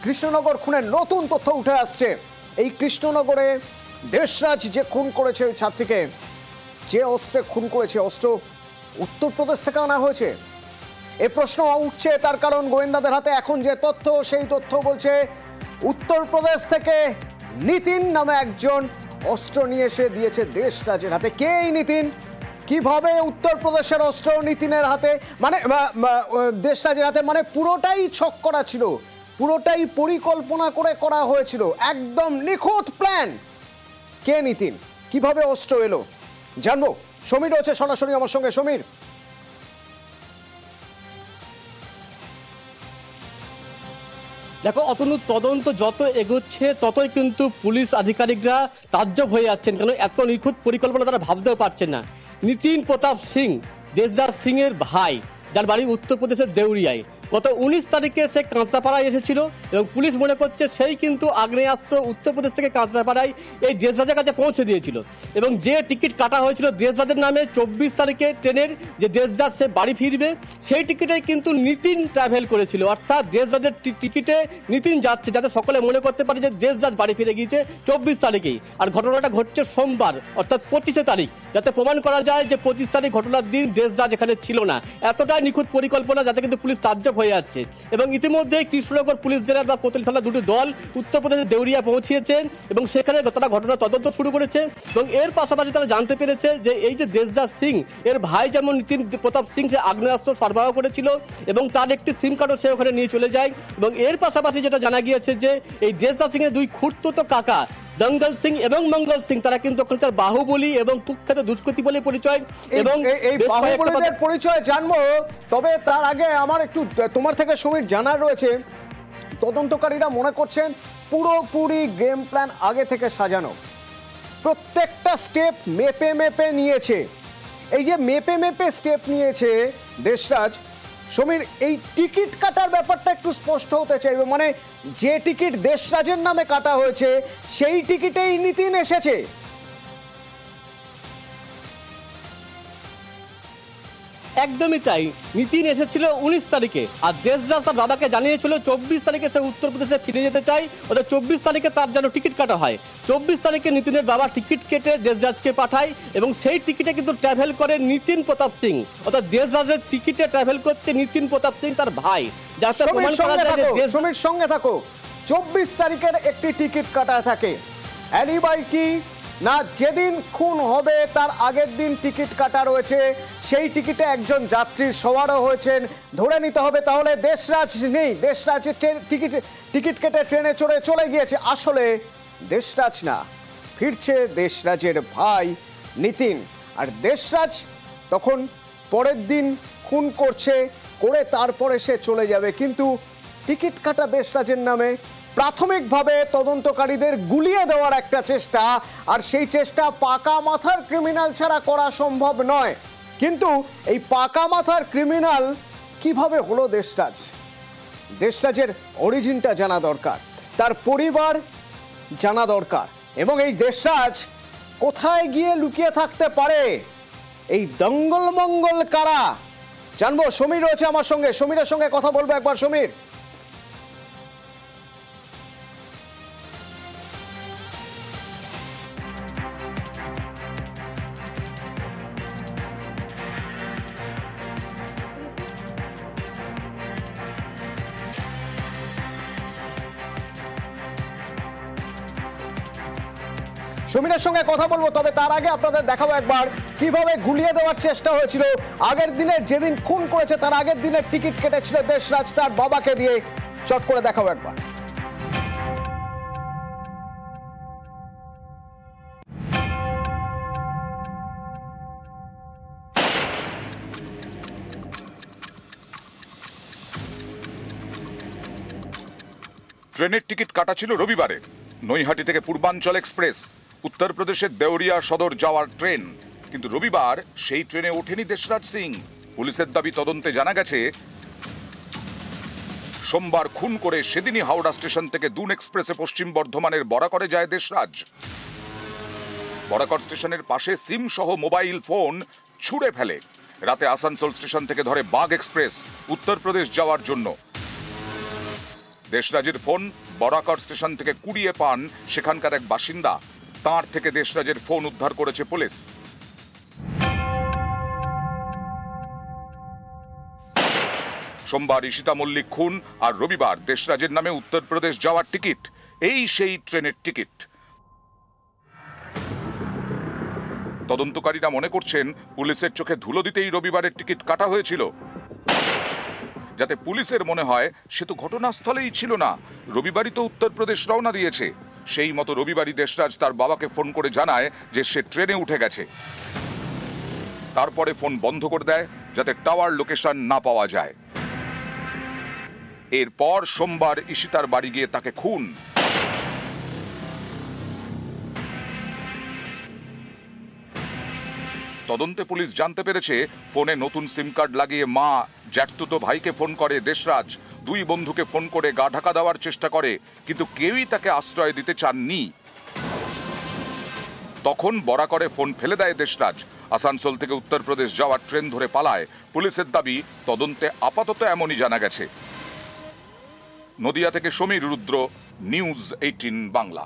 কৃষ্ণনগর খুনের নতুন তথ্য উঠে আসছে। এই কৃষ্ণনগরে দেশরাজ যে খুন করেছে ওই ছাত্রীকে, যে অস্ত্রে খুন করেছে, অস্ত্র উত্তরপ্রদেশ থেকে আনা হয়েছে। এ প্রশ্ন উঠছে তার কারণ গোয়েন্দাদের হাতে এখন যে তথ্য, সেই তথ্য বলছে উত্তরপ্রদেশ থেকে নিতিন নামে একজন অস্ত্র নিয়ে এসে দিয়েছে দেশরাজের হাতে। কে এই নিতিন? কিভাবে উত্তরপ্রদেশের অস্ত্র নিতিনের হাতে, মানে দেশরাজের হাতে? মানে পুরোটাই ছক করা ছিল, পুরোটাই পরিকল্পনা করে করা হয়েছিল, একদম নিখুঁত প্ল্যান। কে নিতিন, কিভাবে অস্ত্র এলো জানবো। সমীর রয়েছে সরাসরি আমার সঙ্গে। সমীর, দেখো অতনু, তদন্ত যত এগোচ্ছে ততই কিন্তু পুলিশ আধিকারিকরা তাজ্জব হয়ে যাচ্ছেন, কারণ এত নিখুঁত পরিকল্পনা তারা ভাবতেও পারছেন না। নিতিন প্রতাপ সিং, দেশরাজ সিং এর ভাই, যার বাড়ি উত্তরপ্রদেশের দেউরিয়ায়, গত 19 তারিখে সে কাঁচাপাড়ায় এসেছিল এবং পুলিশ মনে করছে সেই কিন্তু আগ্নেয়াস্ত্র উত্তরপ্রদেশ থেকে কাঁচাপাড়ায় এই দেশরাজের কাছে পৌঁছে দিয়েছিল। এবং যে টিকিট কাটা হয়েছিল দেশরাজের নামে 24 তারিখে ট্রেনের, যে দেশরাজ সে বাড়ি ফিরবে, সেই টিকিটে কিন্তু নিতিন ট্রাভেল করেছিল। অর্থাৎ দেশরাজের টিকিটে নিতিন যাচ্ছে, যাতে সকলে মনে করতে পারে যে দেশরাজ বাড়ি ফিরে গিয়েছে 24 তারিখেই। আর ঘটনাটা ঘটছে সোমবার, অর্থাৎ 25 তারিখ, যাতে প্রমাণ করা যায় যে 25 তারিখ ঘটনার দিন দেশরাজ এখানে ছিল না। এতটাই নিখুঁত পরিকল্পনা, যাতে কিন্তু পুলিশ তাজ্জব হয়ে যাচ্ছে। এবং ইতিমধ্যে কৃষ্ণনগর পুলিশ জেলার বা কোতোয়ালি থানার দুটি দল উত্তরপ্রদেশের দেউরিয়া পৌঁছিয়েছেন এবং সেখানে তারা ঘটনা তদন্ত শুরু করেছে। এবং এর পাশাপাশি তারা জানতে পেরেছে যে এই যে দেশরাজ সিং এর ভাই যেমন নিতিন প্রতাপ সিং, সে আগ্নেয়াস্ত্র সরবরাহ করেছিল এবং তার একটি সিম কার্ডও সে ওখানে নিয়ে চলে যায়। এবং এর পাশাপাশি যেটা জানা গিয়েছে যে এই দেশরাজ সিং এর দুই খুড়তুতো কাকা দঙ্গল সিং এবং মঙ্গল সিং, তারা কিন্তু ওখানকার বাহুবলী এবং কুখ্যাত দুষ্কৃতী বলে পরিচয়। এবং এই বাহুবলীদের পরিচয় জানবো, তবে তার আগে আমার একটু তোমার থেকে সমীর জানার রয়েছে। তদন্তকারীরা মনে করছেন পুরোপুরি গেম প্ল্যান আগে থেকে সাজানো, প্রত্যেকটা স্টেপ মেপে মেপে নিয়েছে। এই যে মেপে মেপে স্টেপ নিয়েছে দেশরাজ, সমীর, এই টিকিট কাটার ব্যাপারটা একটু স্পষ্ট হতে চাইবে। মানে যে টিকিট দেশরাজের নামে কাটা হয়েছে সেই টিকিটেই নিতিন এসেছে। একদমই তাই, নিতিন এসেছিল 19 তারিখে আর দেশরাজ তার বাবাকে জানিয়েছিল 24 তারিখে সে উত্তরপ্রদেশে ফিরে যেতে চায়, অর্থাৎ 24 তারিখে তার যেন টিকিট কাটা হয়। 24 তারিখে নিতিনের বাবা টিকিট কেটে দেশরাজকে পাঠায় এবং সেই টিকিটে কিন্তু ট্রাভেল করে নিতিন প্রতাপ সিং, অর্থাৎ দেশরাজের টিকিটে ট্রাভেল করছে নিতিন প্রতাপ সিং, তার ভাই। যাতে প্রমাণ করা যায় যে সমীর সঙ্গে থাকো, 24 তারিখের একটি টিকিট কাটা থাকে। অ্যালিবাই কি না, যেদিন খুন হবে তার আগের দিন টিকিট কাটা রয়েছে, সেই টিকিটে একজন যাত্রী সওয়ারও হয়েছেন, ধরে নিতে হবে তাহলে দেশরাজ নেই। দেশরাজ টিকিট কেটে ট্রেনে চড়ে চলে গিয়েছে। আসলে দেশরাজ না, ফিরছে দেশরাজের ভাই নিতিন। আর দেশরাজ তখন পরের দিন খুন করে তারপরে সে চলে যাবে। কিন্তু টিকিট কাটা দেশরাজের নামে প্রাথমিকভাবে তদন্তকারীদের গুলিয়ে দেওয়ার একটা চেষ্টা, আর সেই চেষ্টা পাকা মাথার ক্রিমিনাল ছাড়া করা সম্ভব নয়। কিন্তু এই পাকা মাথার ক্রিমিনাল কিভাবে হলো দেশরাজের অরিজিনটা জানা দরকার, তার পরিবার জানা দরকার, এবং এই দেশরাজ কোথায় গিয়ে লুকিয়ে থাকতে পারে, এই দঙ্গল মঙ্গল কারা জানবো। সমীর রয়েছে আমার সঙ্গে, সমীরের সঙ্গে কথা বলবো একবার। সমীর, সমীরের সঙ্গে কথা বলবো, তবে তার আগে আপনাদের দেখাবো একবার কিভাবে গুলিয়ে দেওয়ার চেষ্টা হয়েছিল। আগের দিনের, যেদিন খুন করেছে তার আগের দিনের টিকিট কেটেছিল দেশরাজ তার বাবাকে দিয়ে। চট করে দেখাবো একবার। ট্রেনের টিকিট কাটা ছিল রবিবারে। নৈহাটি থেকে পূর্বাঞ্চল এক্সপ্রেস উত্তরপ্রদেশের দেউরিয়া সদর যাওয়ার ট্রেন, কিন্তু রবিবার সেই ট্রেনে ওঠেনি দেশরাজ সিং। পুলিশের দাবি, তদন্তে জানা গেছে সোমবার খুন করে সেদিনই হাওড়া স্টেশন থেকে দুন এক্সপ্রেসে পশ্চিম বর্ধমানের বরাকরে যায় দেশরাজ। বরাকর স্টেশনের পাশে সিম সহ মোবাইল ফোন ছুঁড়ে ফেলে। রাতে আসানসোল স্টেশন থেকে ধরে বাগ এক্সপ্রেস উত্তরপ্রদেশ যাওয়ার জন্য। দেশরাজের ফোন বরাকর স্টেশন থেকে কুড়িয়ে পান সেখানকার এক বাসিন্দা। তাঁর থেকে দেশরাজের ফোন উদ্ধার করেছে পুলিশ। সোমবার ঈশিতা মল্লিক খুন আর রবিবার দেশরাজের নামে উত্তরপ্রদেশ যাওয়ার টিকিট। এই সেই ট্রেনের টিকিট। তদন্তকারীরা মনে করছেন পুলিশের চোখে ধুলো দিতেই রবিবারের টিকিট কাটা হয়েছিল, যাতে পুলিশের মনে হয় সে তো ঘটনাস্থলেই ছিল না, রবিবারই তো উত্তরপ্রদেশ রওনা দিয়েছে। সেই মতো রবিবারই দেশরাজ তার বাবাকে ফোন করে জানায় যে সে ট্রেনে উঠে গেছে। তারপরে ফোন বন্ধ করে দেয় যাতে টাওয়ার লোকেশন না পাওয়া যায়। এরপর সোমবার ঈশিতার বাড়ি গিয়ে তাকে খুন। তদন্তে পুলিশ জানতে পেরেছে ফোনে নতুন সিম কার্ড লাগিয়ে মা, জ্যাঠতুতো ভাইকে ফোন করে দেশরাজ, দুই বন্ধুকে ফোন করে গা ঢাকা দেওয়ার চেষ্টা করে, কিন্তু কেউই তাকে আশ্রয় দিতে চাননি। তখন বরাকরে ফোন ফেলে দেয় দেশরাজ। আসানসোল থেকে উত্তরপ্রদেশ যাওয়ার ট্রেন ধরে পালায়। পুলিশের দাবি, তদন্তে আপাতত এমনই জানা গেছে। নদিয়া থেকে সমীর রুদ্র, নিউজ 18 বাংলা।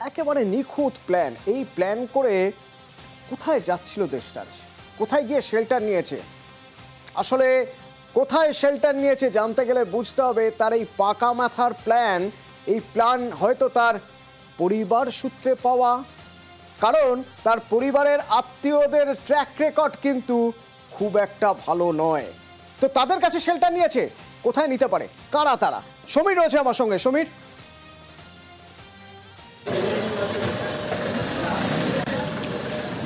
একেবারে নিখুঁত প্ল্যান। এই প্ল্যান করে কোথায় যাচ্ছিল দেশরাজ, কোথায় গিয়ে শেল্টার নিয়েছে, আসলে কোথায় শেল্টার নিয়েছে জানতে গেলে বুঝতে হবে তার এই পাকা মাথার প্ল্যান। এই প্ল্যান হয়তো তার পরিবার সূত্রে পাওয়া, কারণ তার পরিবারের আত্মীয়দের ট্র্যাক রেকর্ড কিন্তু খুব একটা ভালো নয়। তো তাদের কাছে শেল্টার নিয়েছে, কোথায় নিতে পারে, কারা তারা? সমীর রয়েছে আমার সঙ্গে। সমীর,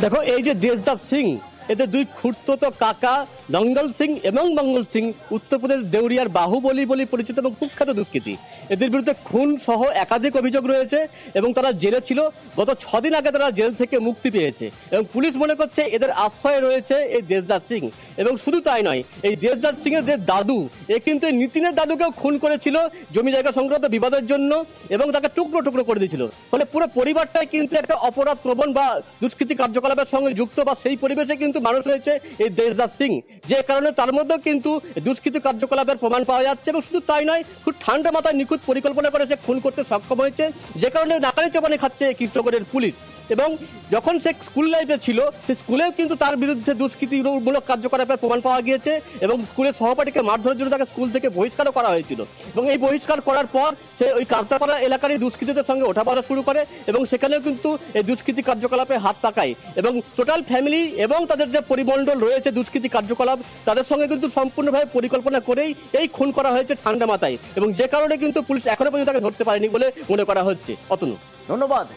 দেখো, এই যে দেশরাজ সিং, এদের দুই খুঁড়তো কাকা নঙ্গল সিং এবং মঙ্গল সিং উত্তরপ্রদেশ দেউরিয়ার বাহুবলী বলে পরিচিত এবং কুখ্যাত দুষ্কৃতী। এদের বিরুদ্ধে খুন সহ একাধিক অভিযোগ রয়েছে এবং তারা জেলে ছিল। গত 6 দিন আগে তারা জেল থেকে মুক্তি পেয়েছে এবং পুলিশ মনে করছে এদের আশ্রয়ে রয়েছে এই দেশরাজ সিং। এবং শুধু তাই নয়, এই দেশরাজ সিং এর যে দাদু, এ কিন্তু এই নিতিনের দাদুকেও খুন করেছিল জমি জায়গা সংক্রান্ত বিবাদের জন্য এবং তাকে টুকরো টুকরো করে দিয়েছিল। ফলে পুরো পরিবারটাই কিন্তু একটা অপরাধ প্রবণ বা দুষ্কৃতি কার্যকলাপের সঙ্গে যুক্ত, বা সেই পরিবেশে কিন্তু মানুষ রয়েছে এই দেশরাজ সিং, যে কারণে তার মধ্যেও কিন্তু দুষ্কৃতি কার্যকলাপের প্রমাণ পাওয়া যাচ্ছে। এবং শুধু তাই নয়, খুব ঠান্ডা মাথায় নিখুঁত পরিকল্পনা করে সে খুন করতে সক্ষম হয়েছে, যে কারণে নাকানি চাপানি খাচ্ছে কৃষ্ণগড়ের পুলিশ। এবং যখন সে স্কুল লাইফে ছিল, সে স্কুলেও কিন্তু তার বিরুদ্ধে দুষ্কৃতিমূলক কার্যকলাপের প্রমাণ পাওয়া গিয়েছে এবং স্কুলের সহপাঠীকে মারধরের জন্য তাকে স্কুল থেকে বহিষ্কারও করা হয়েছিল। এবং এই বহিষ্কার করার পর সে ওই কাঁচাপাড়া এলাকারই দুষ্কৃতীদের সঙ্গে ওঠাপড়া শুরু করে এবং সেখানেও কিন্তু এই দুষ্কৃতি কার্যকলাপে হাত পাকায়। এবং টোটাল ফ্যামিলি এবং তাদের যে পরিমণ্ডল রয়েছে দুষ্কৃতি কার্যকলাপ, তাদের সঙ্গে কিন্তু সম্পূর্ণভাবে পরিকল্পনা করেই এই খুন করা হয়েছে ঠান্ডা মাথায়, এবং যে কারণে কিন্তু পুলিশ এখনো পর্যন্ত তাকে ধরতে পারেনি বলে মনে করা হচ্ছে। অতনু, ধন্যবাদ।